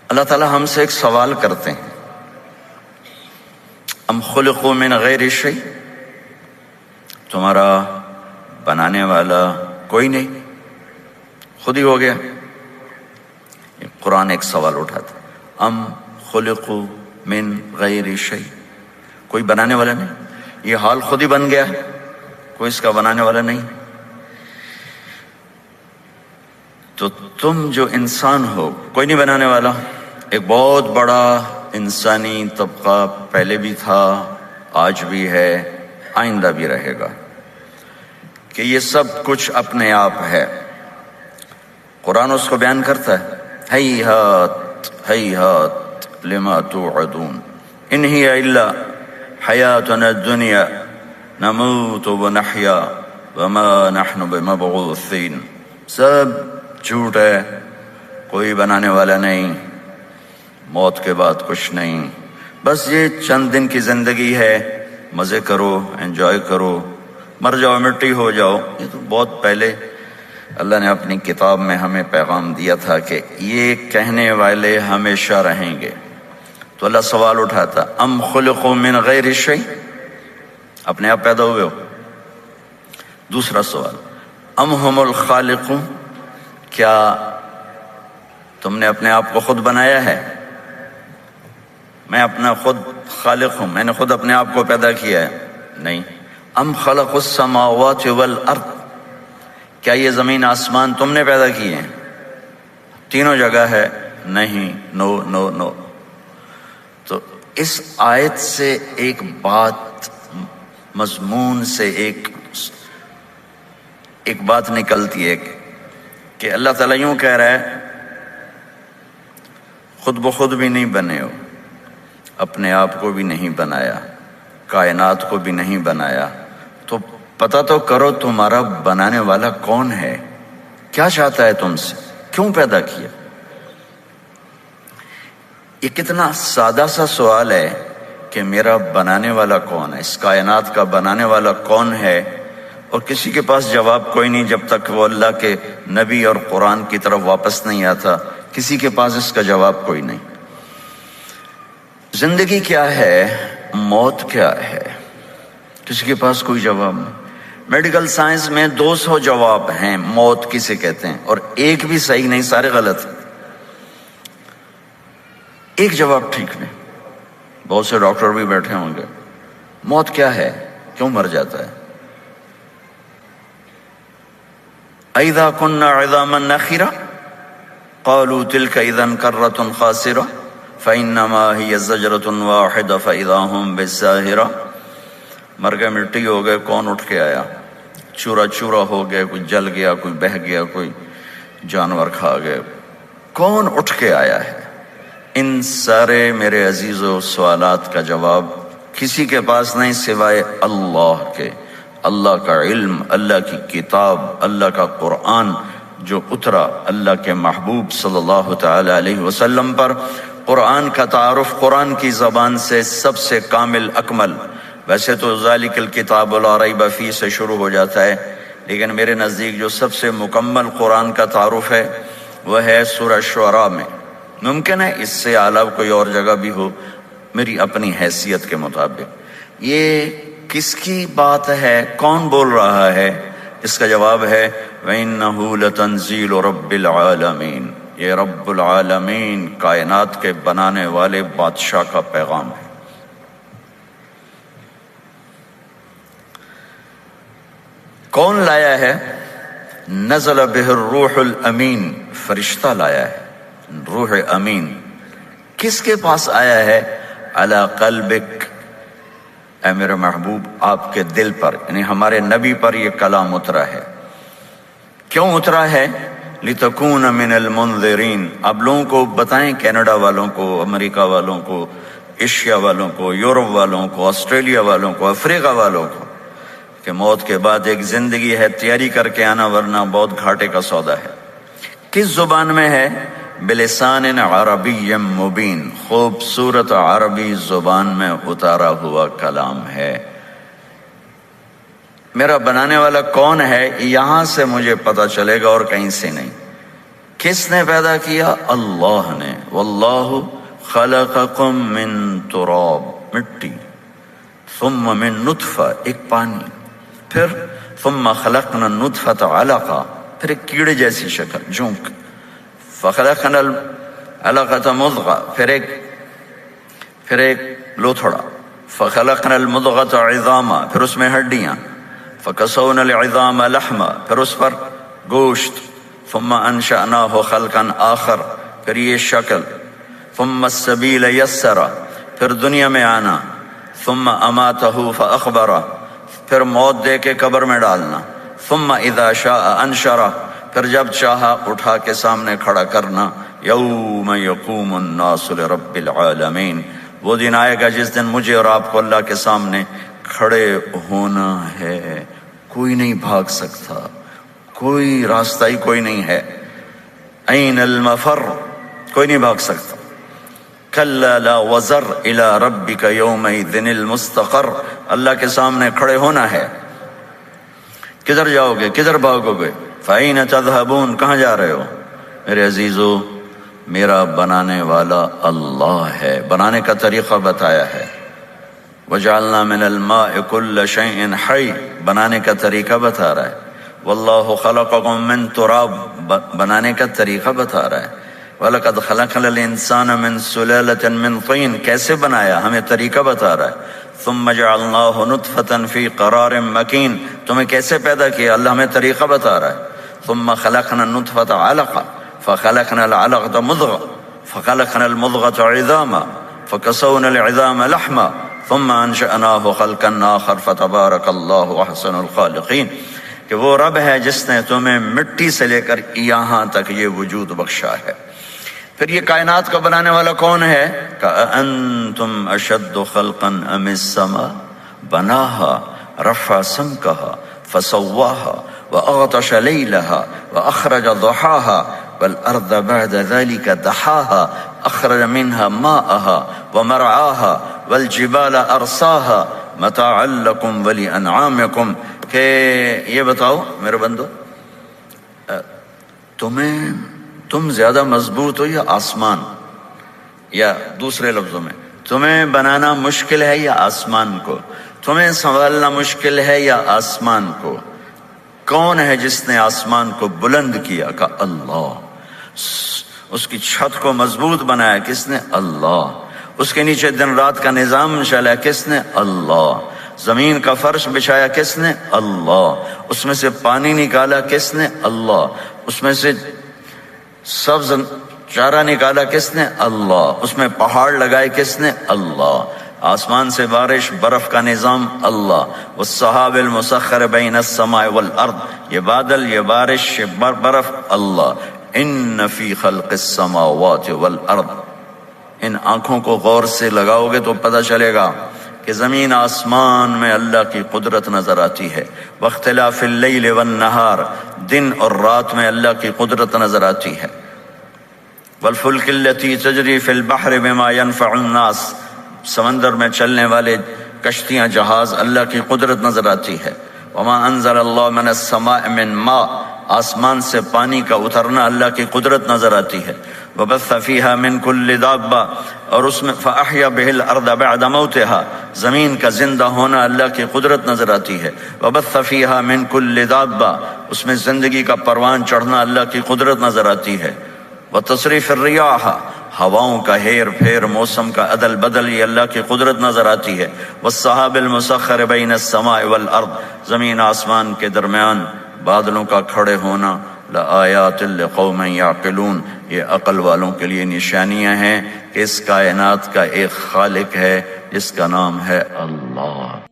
اللہ تعالیٰ ہم سے ایک سوال کرتے ہیں، ام خلقوا من غیر شیء، تمہارا بنانے والا کوئی نہیں، خود ہی ہو گیا؟ قرآن ایک سوال اٹھاتا ہے، ام خلقوا من غیر شیء، کوئی بنانے والا نہیں، یہ حال خود ہی بن گیا، کوئی اس کا بنانے والا نہیں۔ تو تم جو انسان ہو کوئی نہیں بنانے والا۔ ایک بہت بڑا انسانی طبقہ پہلے بھی تھا، آج بھی ہے، آئندہ بھی رہے گا، کہ یہ سب کچھ اپنے آپ ہے۔ قرآن اس کو بیان کرتا ہے، ہیہات ہیہات لما توعدون ان ہی الا حیاتنا الدنیا نموت ونحیا وما نحن بمبعوثین، سب جھوٹ ہے، کوئی بنانے والا نہیں، موت کے بعد کچھ نہیں، بس یہ چند دن کی زندگی ہے، مزے کرو، انجوائے کرو، مر جاؤ، مٹی ہو جاؤ۔ یہ تو بہت پہلے اللہ نے اپنی کتاب میں ہمیں پیغام دیا تھا کہ یہ کہنے والے ہمیشہ رہیں گے۔ تو اللہ سوال اٹھاتا، ام خلقوا من غیر شیء، اپنے آپ پیدا ہوئے ہو؟ دوسرا سوال، ام ہم الخالقون، کیا تم نے اپنے آپ کو خود بنایا ہے؟ میں اپنا خود خالق ہوں، میں نے خود اپنے آپ کو پیدا کیا ہے؟ نہیں۔ ام خلق السماوات والارض، کیا یہ زمین آسمان تم نے پیدا کیے ہیں؟ تینوں جگہ ہے نہیں، نو نو نو۔ تو اس آیت سے ایک بات، مضمون سے ایک بات نکلتی ہے کہ اللہ تعالیٰ یوں کہہ رہا ہے، خود بخود بھی نہیں بنے ہو، اپنے آپ کو بھی نہیں بنایا، کائنات کو بھی نہیں بنایا، تو پتہ تو کرو تمہارا بنانے والا کون ہے، کیا چاہتا ہے تم سے، کیوں پیدا کیا؟ یہ کتنا سادہ سا سوال ہے کہ میرا بنانے والا کون ہے، اس کائنات کا بنانے والا کون ہے، اور کسی کے پاس جواب کوئی نہیں جب تک وہ اللہ کے نبی اور قرآن کی طرف واپس نہیں آتا، کسی کے پاس اس کا جواب کوئی نہیں۔ زندگی کیا ہے، موت کیا ہے، کسی کے پاس کوئی جواب نہیں۔ میڈیکل سائنس میں 200 جواب ہیں موت کسے کہتے ہیں، اور ایک بھی صحیح نہیں، سارے غلط ہیں، ایک جواب ٹھیک نہیں۔ بہت سے ڈاکٹر بھی بیٹھے ہوں گے، موت کیا ہے، کیوں مر جاتا ہے؟ اذا كنا عظاما نخرة قالوا تلك اذا كرة خاسرة فانما هي زجرة واحدة فاذا هم بالساهرة، مر گئے، مٹی ہو گئے، کون اٹھ کے آیا؟ چورا چورا ہو گئے، کوئی جل گیا، کوئی بہہ گیا، کوئی جانور کھا گئے، کون اٹھ کے آیا ہے؟ ان سارے میرے عزیزو سوالات کا جواب کسی کے پاس نہیں سوائے اللہ کے۔ اللہ کا علم، اللہ کی کتاب، اللہ کا قرآن جو اترا اللہ کے محبوب صلی اللہ تعالی علیہ وسلم پر۔ قرآن کا تعارف قرآن کی زبان سے سب سے کامل اکمل، ویسے تو ذالک الکتاب لا ریب فیہ سے شروع ہو جاتا ہے، لیکن میرے نزدیک جو سب سے مکمل قرآن کا تعارف ہے وہ ہے سورہ شعراء میں۔ ممکن ہے اس سے اعلیٰ کوئی اور جگہ بھی ہو، میری اپنی حیثیت کے مطابق۔ یہ کس کی بات ہے، کون بول رہا ہے؟ اس کا جواب ہے وَإِنَّهُ لَتَنزِيلُ رَبِّ الْعَالَمِينَ، یہ رب العالمین، کائنات کے بنانے والے بادشاہ کا پیغام ہے۔ کون لایا ہے؟ نزل بہ الروح الامین، فرشتہ لایا ہے، روح امین۔ کس کے پاس آیا ہے؟ علی قلبک، اے میرے محبوب آپ کے دل پر، یعنی ہمارے نبی پر یہ کلام اترا ہے۔ کیوں اترا ہے؟ لِتَكُونَ مِنَ الْمُنذِرِينَ، آپ لوگوں کو بتائیں، کینیڈا والوں کو، امریکہ والوں کو، ایشیا والوں کو، یورپ والوں کو، آسٹریلیا والوں کو، افریقہ والوں کو، کہ موت کے بعد ایک زندگی ہے، تیاری کر کے آنا ورنہ بہت گھاٹے کا سودا ہے۔ کس زبان میں ہے؟ بلسان عربی مبین، خوبصورت عربی زبان میں اتارا ہوا کلام ہے۔ میرا بنانے والا کون ہے، یہاں سے مجھے پتہ چلے گا اور کہیں سے نہیں۔ کس نے پیدا کیا؟ اللہ نے. واللہ خلقکم من تراب، مٹی، ثم من نطفہ، ایک پانی، پھر ثم خلقنا النطفۃ علقہ، پھر ایک کیڑے جیسی شکل، جونک، فخلقنا العلقۃ مضغہ، پھر ایک لوتھڑا، فخلقنا المضغۃ عظاما، پھر اس میں ہڈیاں، فکسونا العظام لحما، پھر اس پر گوشت، ثم انشأناہ خلقا آخر، پھر یہ شکل، ثم السبیل یسرا، پھر دنیا میں آنا، ثم اماتہ فاخبرہ، پھر موت دے کے قبر میں ڈالنا، ثم اذا شاء انشرہ، پھر جب چاہا اٹھا کے سامنے کھڑا کرنا. یوم یقوم الناس لرب العالمین، وہ دن آئے گا جس دن مجھے اور آپ کو اللہ کے سامنے کھڑے ہونا ہے. کوئی نہیں بھاگ سکتا، کوئی راستہ ہی کوئی نہیں ہے. این المفر، کوئی نہیں بھاگ سکتا. کلا لا وزر الی ربک یومئذ المستقر، اللہ کے سامنے کھڑے ہونا ہے. کدھر جاؤ گے، کدھر بھاگو گے؟ فَأَيْنَ تَذْهَبُونَ، کہاں جا رہے ہو؟ میرے عزیزو، میرا بنانے والا اللہ ہے. بنانے کا طریقہ بتایا ہے. وَجَعَلْنَا مِنَ الْمَاءِ كُلَّ شَيْءٍ حَيٍّ، بنانے کا طریقہ بتا رہا ہے. وَاللَّهُ خَلَقَكُم مِّن تُرَابٍ، بنانے کا طریقہ بتا رہا ہے. وَلَقَدْ خَلَقْنَا الْإِنسَانَ مِن سُلَالَةٍ مِّن طِينٍ، کیسے بنایا ہمیں طریقہ بتا رہا ہے. ثم جعلناه نطفة في قرار مكين، تمہیں کیسے پیدا کیا اللہ ہمیں طریقہ بتا رہا ہے. ثم خلقنا النطفة علقة فخلقنا العلقة مضغة فخلقنا المضغة عظاما فكسونا العظام لحما ثم انشأناه خلقا آخر فتبارك الله احسن الخالقین، کہ وہ رب ہے جس نے تمہیں مٹی سے لے کر یہاں تک یہ وجود بخشا ہے. پھر یہ کائنات کا بنانے والا کون ہے؟ کأنتم اشد خلقا ام السماء بناها رفع سمكها فسواها واغطش ليلها واخرج ضحاها والارض بعد ذلك دحاها اخرج منها ماءها ومرعاها والجبال ارساها متاعا لكم ولانعامكم. کہ یہ بتاؤ میرے بندو، تم زیادہ مضبوط ہو یا آسمان؟ یا دوسرے لفظوں میں، تمہیں بنانا مشکل ہے یا آسمان کو؟ تمہیں سنبھالنا مشکل ہے یا آسمان کو؟ کون ہے جس نے آسمان کو بلند کیا؟ کہ اللہ. اس کی چھت کو مضبوط بنایا کس نے؟ اللہ. اس کے نیچے دن رات کا نظام چلایا کس نے؟ اللہ. زمین کا فرش بچھایا کس نے؟ اللہ. اس میں سے پانی نکالا کس نے؟ اللہ. اس میں سے سبز چارہ نکالا کس نے؟ اللہ. اس میں پہاڑ لگائے کس نے؟ اللہ. آسمان سے بارش برف کا نظام اللہ. والسحاب المسخر بین السماء والارض، یہ بادل، یہ بارش، یہ برف اللہ. ان فی خلق السماوات والارض، ان آنکھوں کو غور سے لگاؤ گے تو پتہ چلے گا کہ زمین آسمان میں اللہ کی قدرت نظر آتی ہے. واختلاف اللیل والنہار، دن اور رات میں اللہ کی قدرت نظر آتی ہے. والفلک التی تجری فی البحر بما ينفع الناس، سمندر میں چلنے والے کشتیاں، جہاز، اللہ کی قدرت نظر آتی ہے. وما انزل اللہ من السماء من ماء، آسمان سے پانی کا اترنا اللہ کی قدرت نظر آتی ہے. وبث فیہا من کل دابہ، اور اس میں فاحیا بہ الارض بعد موتہا، زمین کا زندہ ہونا اللہ کی قدرت نظر آتی ہے. وبث فیہا من کل دابہ، اس میں زندگی کا پروان چڑھنا اللہ کی قدرت نظر آتی ہے. وتصریف الریاح، ہواؤں کا ہیر پھیر، موسم کا عدل بدل، یہ اللہ کی قدرت نظر آتی ہے. والسحاب المسخر بین السماء والارض، زمین آسمان کے درمیان بادلوں کا کھڑے ہونا. لآیات لقوم یعقلون، یہ عقل والوں کے لیے نشانیاں ہیں کہ اس کائنات کا ایک خالق ہے جس کا نام ہے اللہ.